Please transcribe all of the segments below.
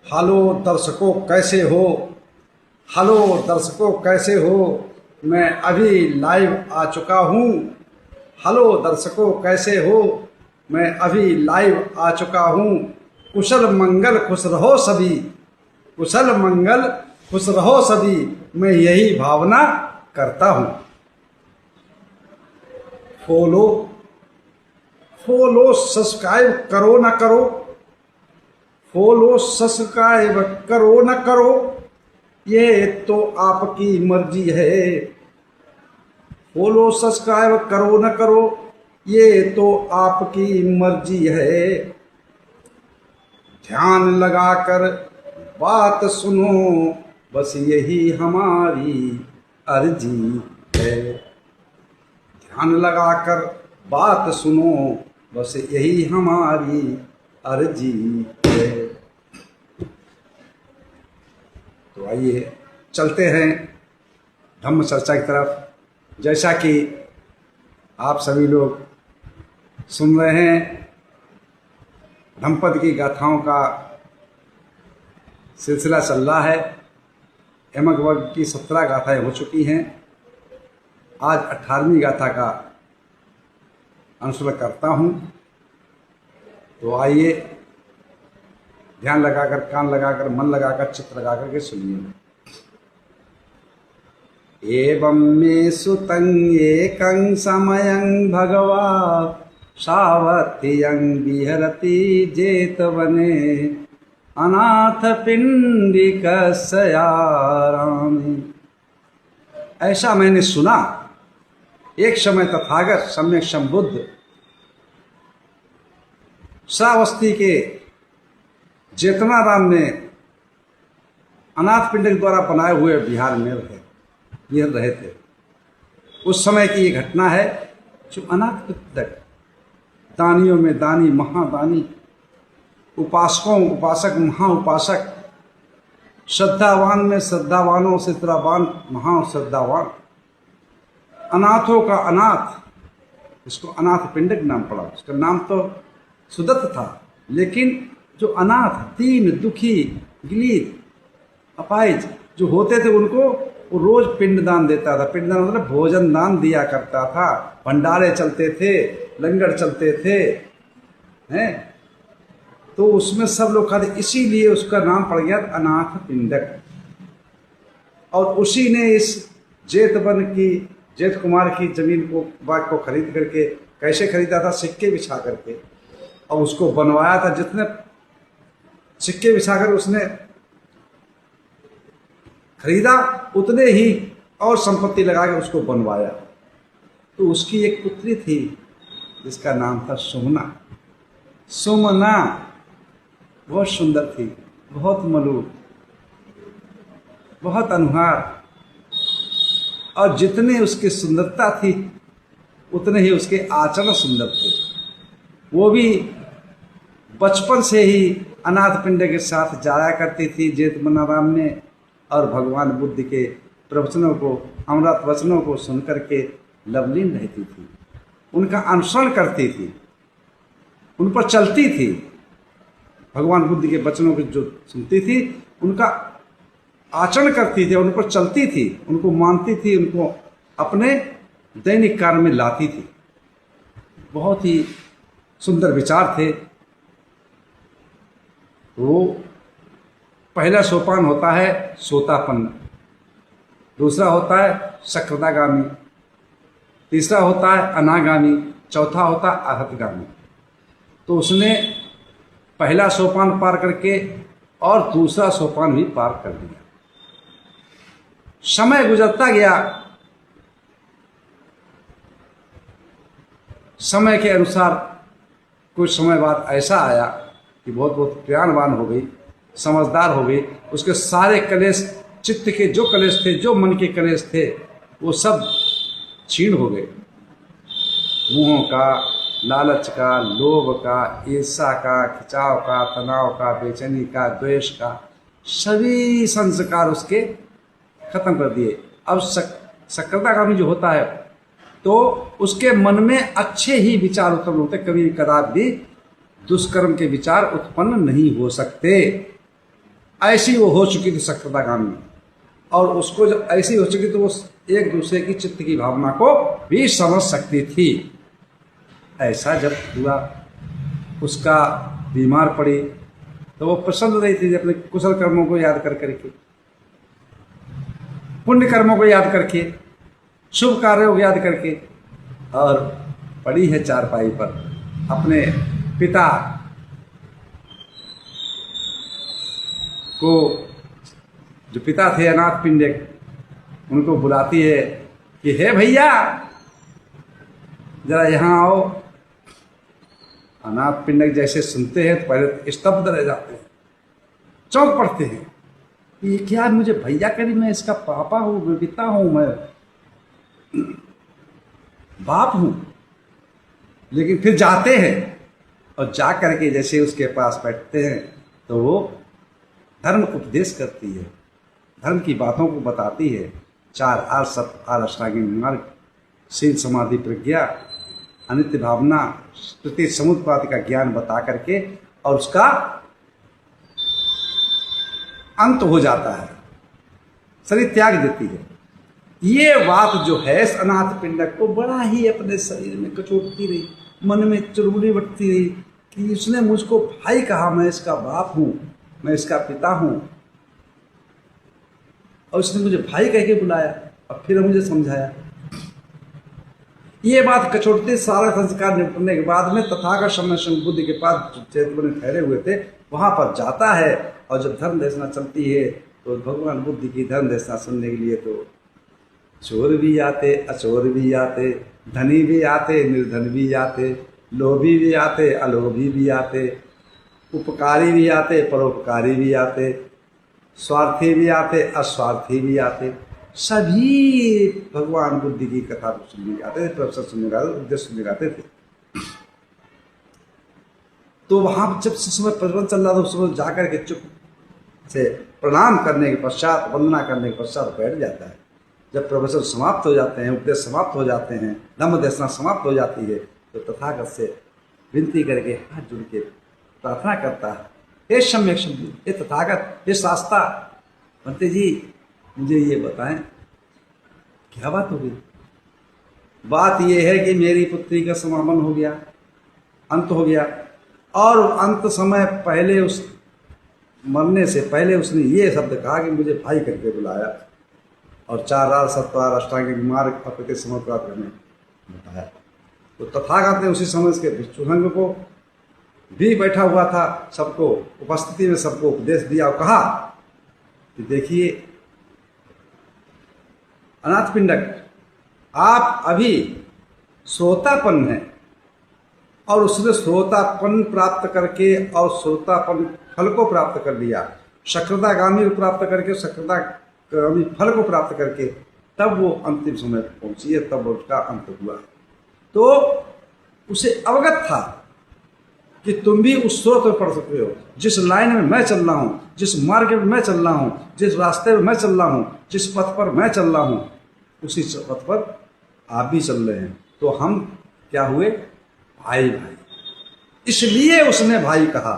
Hello दर्शकों कैसे हो। हेलो दर्शकों कैसे हो। मैं अभी लाइव आ चुका हूँ। हेलो दर्शकों कैसे हो। मैं अभी लाइव आ चुका हूँ। कुशल मंगल खुश रहो सभी। कुशल मंगल खुश रहो सभी। मैं यही भावना करता हूँ। फॉलो फॉलो सब्सक्राइब करो ना करो। फॉलो सब्सक्राइब करो न करो, ये तो आपकी मर्जी है। फॉलो सब्सक्राइब करो न करो, ये तो आपकी मर्जी है। ध्यान लगाकर बात सुनो, बस यही हमारी अर्जी है। ध्यान लगाकर बात सुनो, बस यही हमारी अर्जी है। तो आइए चलते हैं धम्म चर्चा की तरफ। जैसा कि आप सभी लोग सुन रहे हैं, धम्मपद की गाथाओं का सिलसिला चल रहा है। यमक वर्ग की 17 गाथाएं हो चुकी हैं। आज 18वीं गाथा का अनुसरण करता हूँ। तो आइए ध्यान लगाकर, कान लगाकर, मन लगाकर, चित्त लगाकर के सुनिए। एवं मे सुतं एकं समयं भगवा सावत्यं विहरति जेतवने अनाथ पिंडिकस्य यारामि। ऐसा मैंने सुना, एक समय तथागत सम्यक संबुद्ध श्रावस्ती के जेतवनाराम ने अनाथ पिंडिक द्वारा बनाए हुए विहार में रहे थे। उस समय की ये घटना है। जो अनाथ पिंडिक, दानियों में दानी, महादानी, उपासकों उपासक, महा उपासक, श्रद्धावान में श्रद्धावानों से श्रद्धावान, महा श्रद्धावान, अनाथों का अनाथ, इसको अनाथ पिंडिक नाम पड़ा। उसका नाम तो सुदत्त था, लेकिन जो अनाथ, दीन, दुखी, गलीत, अपाहिज जो होते थे, उनको वो रोज पिंडदान देता था। पिंडदान मतलब भोजन दान दिया करता था। भंडारे चलते थे, लंगर चलते थे, हैं। तो उसमें सब लोग खाते, इसीलिए उसका नाम पड़ गया अनाथ पिंडक। और उसी ने इस जेतवन की, जेठ कुमार की जमीन को, बाग को खरीद करके, कैसे खरीदा था? सिक्के बिछा करके, और उसको बनवाया था। जितने सिक्के बिछाकर उसने खरीदा, उतने ही और संपत्ति लगा के उसको बनवाया। तो उसकी एक पुत्री थी जिसका नाम था सुमना। सुमना बहुत सुंदर थी, बहुत मलूक, बहुत अनुहार, और जितने उसकी सुंदरता थी उतने ही उसके आचरण सुंदर थे। वो भी बचपन से ही अनाथ पिंड के साथ जाया करती थी जेतवनाराम में, और भगवान बुद्ध के प्रवचनों को, अमृत वचनों को सुनकर के लवलीन रहती थी। उनका अनुसरण करती थी, उन पर चलती थी। भगवान बुद्ध के वचनों को जो सुनती थी, उनका आचरण करती थी, उन पर चलती थी, उनको मानती थी, उनको अपने दैनिक कार्य में लाती थी। बहुत ही सुंदर विचार थे। वो पहला सोपान होता है सोतापन्न, दूसरा होता है सकृदागामी, तीसरा होता है अनागामी, चौथा होता है अहतगामी। तो उसने पहला सोपान पार करके और दूसरा सोपान भी पार कर लिया। समय गुजरता गया, समय के अनुसार कुछ समय बाद ऐसा आया कि बहुत ज्ञानवान हो गई, समझदार हो गई। उसके सारे कलेश, चित्त के जो कलेश थे, जो मन के कलेश थे, वो सब क्षीण हो गए। मोह का, लालच का, लोभ का, ईर्ष्या का, खिंचाव का, तनाव का, बेचैनी का, द्वेष का, सभी संस्कार उसके खत्म कर दिए। अब सकृदागामी जो होता है, तो उसके मन में अच्छे ही विचार उत्पन्न होते, कभी कदापि भी दुष्कर्म के विचार उत्पन्न नहीं हो सकते। ऐसी वो हो चुकी थी शक्रदागामी, और उसको जब ऐसी हो चुकी तो वो एक दूसरे की चित्त की भावना को भी समझ सकती थी। ऐसा जब हुआ, उसका बीमार पड़ी तो वो प्रसन्न रही थी अपने कुशल कर्मों को याद कर करके, पुण्य कर्मों को याद करके, शुभ कार्यों को याद करके, और पड़ी है चारपाई पर अपने पिता को, जो पिता थे अनाथ पिंडक, उनको बुलाती है कि हे भैया जरा यहाँ आओ। अनाथ पिंडक जैसे सुनते हैं तो पहले स्तब्ध रह जाते हैं, चौंक पड़ते हैं, ये क्या मुझे भैया करी, मैं इसका पापा हूँ, मैं पिता हूँ, मैं बाप हूँ। लेकिन फिर जाते हैं और जा करके जैसे उसके पास बैठते हैं तो वो धर्म उपदेश करती है, धर्म की बातों को बताती है, 4 आर सत्य आर अष्टांगिक मार्ग, शील समाधि प्रज्ञा, अनित्य भावना, श्रुति समुत्पाद का ज्ञान बता करके, और उसका अंत हो जाता है, शरीर त्याग देती है। ये बात जो है इस अनाथ पिंडक को बड़ा ही अपने शरीर में कचोटती रही, मन में चुड़बुड़ी बढ़ती रही कि उसने मुझको भाई कहा, मैं इसका बाप हूँ, मैं इसका पिता हूँ, और उसने मुझे भाई कह के बुलाया और फिर मुझे समझाया। ये बात कचोटते सारा संस्कार निपटने के बाद में तथागत समय बुद्धि के पास चैतन्य ठहरे हुए थे, वहां पर जाता है, और जब धर्म देशना चलती है तो भगवान बुद्धि की धर्म देशना सुनने के लिए तो चोर भी आते, अचोर भी आते, धनी भी आते, निर्धन भी आते, लोभी भी आते, अलोभी भी आते, उपकारी भी आते, परोपकारी भी आते, स्वार्थी भी आते, अस्वार्थी भी आते, सभी भगवान बुद्धि की कथा को सुनने आते थे, प्रोफेसर सुनने आते थे, उपदेश सुनने आते थे। तो वहां जब समय प्रवचन चल रहा था, उस समय जाकर के चुप से प्रणाम करने के पश्चात, वंदना करने के पश्चात बैठ जाता है। जब प्रवचन समाप्त हो जाते हैं, उपदेश समाप्त हो जाते हैं, धम्म देशना समाप्त हो जाती है, तो तथागत से विनती करके हाथ जोड़ के प्रार्थना करता है, हे सम्यक शंभु, हे तथागत, हे शास्ता, पंडित जी मुझे ये बताएं क्या बात हो गई। बात यह है कि मेरी पुत्री का समापन हो गया, अंत हो गया, और अंत समय पहले, उस मरने से पहले उसने ये शब्द कहा कि मुझे भाई करके बुलाया, और 4 आर सत्वार अष्टांगिक मार्ग और प्रति समर्पण करने बताया। तो तथागत ने उसी समय के भिक्षुसंघ को भी बैठा हुआ था, सबको उपस्थिति में सबको उपदेश दिया और कहा कि देखिए अनाथ पिंडक, आप अभी श्रोतापन है, और उसने श्रोतापन प्राप्त करके और श्रोतापन फल को प्राप्त कर लिया, शक्रदागामी को प्राप्त करके शक्रदागामी फल को प्राप्त करके तब वो अंतिम समय पहुंची है, तब उसका अंत हुआ। तो उसे अवगत था कि तुम भी उस स्रोत में पढ़ सकते हो, जिस लाइन में मैं चल रहा हूँ, जिस मार्ग में मैं चल रहा हूँ, जिस रास्ते में मैं चल रहा हूँ, जिस पथ पर मैं चल रहा हूँ, उसी पथ पर आप भी चल रहे हैं। तो हम क्या हुए, भाई भाई। इसलिए उसने भाई कहा,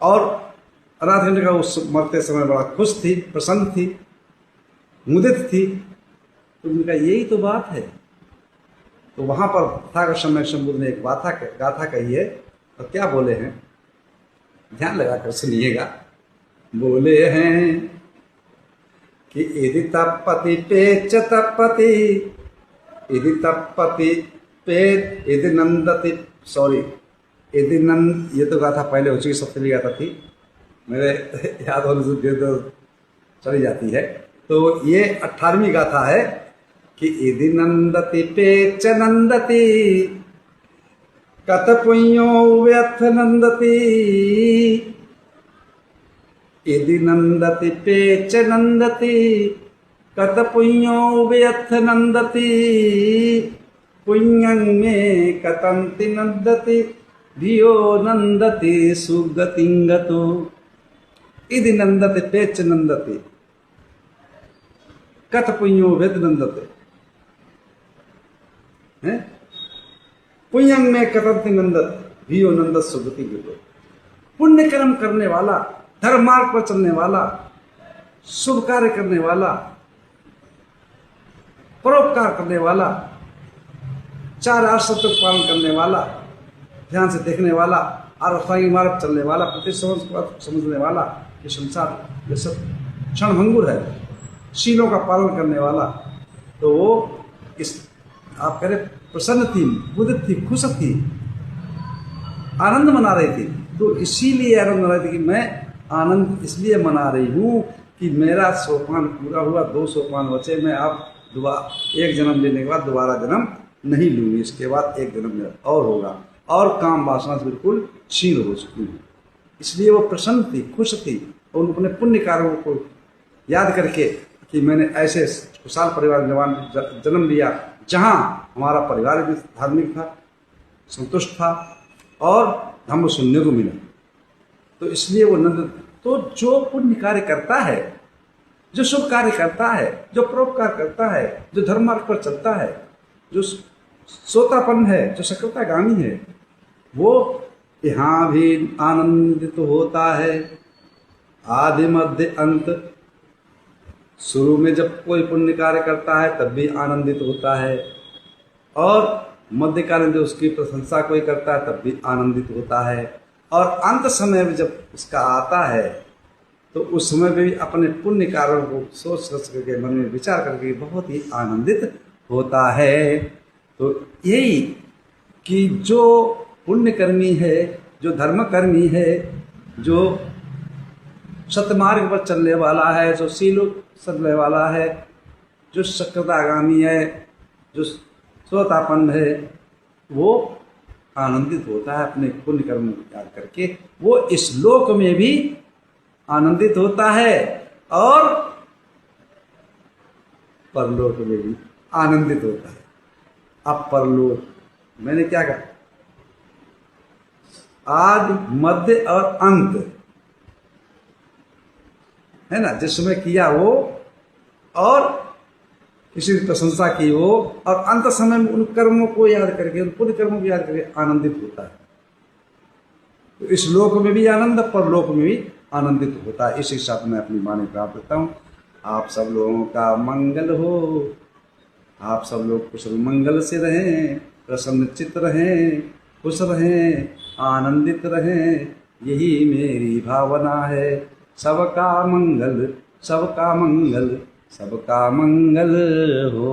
और अनाथ पिंडक का उस मरते समय बड़ा खुश थी, प्रसन्न थी, मुदित थी। तो उनका यही तो बात है। तो वहां पर तथागत सम्यक शंभु ने एक गाथा कही है, और क्या बोले हैं, ध्यान लगाकर सुनिएगा। बोले हैं कि यदि तपति पेच तपति, यदि तपति पेच, यदि नंदति, सॉरी यदि नंद, ये तो गाथा पहले हो चुकी, सप्तमी गाथा थी, मेरे याद होने से देर चली जाती है। तो ये 18वीं गाथा है कि यदि नंदति पेच नंदति, कत पुण्यो व्यथ नंदति, यदि नंदति पेच नंदति, कत पुण्यो व्यथ नंदति, पुण्यं मे कतंति नंदति, धियो नंदति सुगतिंगतो। यदि नंदति पेच नंदति, कत पुण्यो व्यथ नंदति, पुण्यं में कतंति नंदत, धियो नंदत सुगतिंगतो। पुण्य कर्म करने वाला धर्म मार्ग पर चलने वाला, शुभ कार्य करने वाला, परोपकार करने वाला, चार आश्रम का पालन करने वाला, ध्यान से देखने वाला और अष्टांगिक मार्ग पर चलने वाला, समझने वाला ये संसार ये सब क्षणभंगुर है, शीलों का पालन करने वाला, तो वो इस आप कह रहे प्रसन्न थी, बुद्ध थी, खुश थी, आनंद मना रही थी। तो इसीलिए आनंद मना रही थी कि मैं आनंद इसलिए मना रही हूँ कि मेरा सोपान पूरा हुआ, 2 सोपान बचे, मैं अब दोबारा एक जन्म लेने के बाद दोबारा जन्म नहीं लूँगी, इसके बाद एक जन्म मेरा और होगा और काम वासना से बिल्कुल क्षीण हो चुकी हूँ। इसलिए वो प्रसन्न थी, खुश थी और अपने पुण्य कार्यों को याद करके कि मैंने ऐसे खुशहाल परिवार में जन्म लिया जहाँ हमारा परिवार भी धार्मिक था, संतुष्ट था और धम्म सुनने को मिला। तो इसलिए वो नंद, तो जो पुण्य कार्य करता है, जो शुभ कार्य करता है, जो परोपकार करता है, जो धर्म मार्ग पर चलता है, जो सोतापन्न है, जो सकृतागामी है, वो यहाँ भी आनंदित होता है। आदि मध्य अंत, शुरू में जब कोई पुण्य कार्य करता है तब भी आनंदित होता है और मध्य काल जो उसकी प्रशंसा कोई करता है तब भी आनंदित होता है और अंत समय में जब उसका आता है तो उस समय भी अपने पुण्य कार्यों को सोच करके मन में विचार करके बहुत ही आनंदित होता है। तो यही कि जो पुण्यकर्मी है, जो धर्मकर्मी है, जो सतमार्ग पर चलने वाला है, जो शील चलने वाला है, जो सकृतागामी है, जो श्रोतापन्न है, वो आनंदित होता है अपने पुण्य कर्म को याद करके। वो इस लोक में भी आनंदित होता है और परलोक में भी आनंदित होता है। अब परलोक मैंने क्या कहा, आदि मध्य और अंत है ना, जिसमें किया वो और किसी की प्रशंसा की वो और अंत समय में उन कर्मों को याद करके, उन पुण्य कर्मों को याद करके आनंदित होता है। तो इस लोक में भी आनंद, परलोक में भी आनंदित होता है। इसी के साथ मैं अपनी वाणी प्राप्त करता हूँ। आप सब लोगों का मंगल हो, आप सब लोग कुशल मंगल से रहें, प्रसन्न चित्त रहें, खुश रहें, आनंदित रहें, यही मेरी भावना है। सबका मंगल, सबका मंगल, सबका मंगल हो।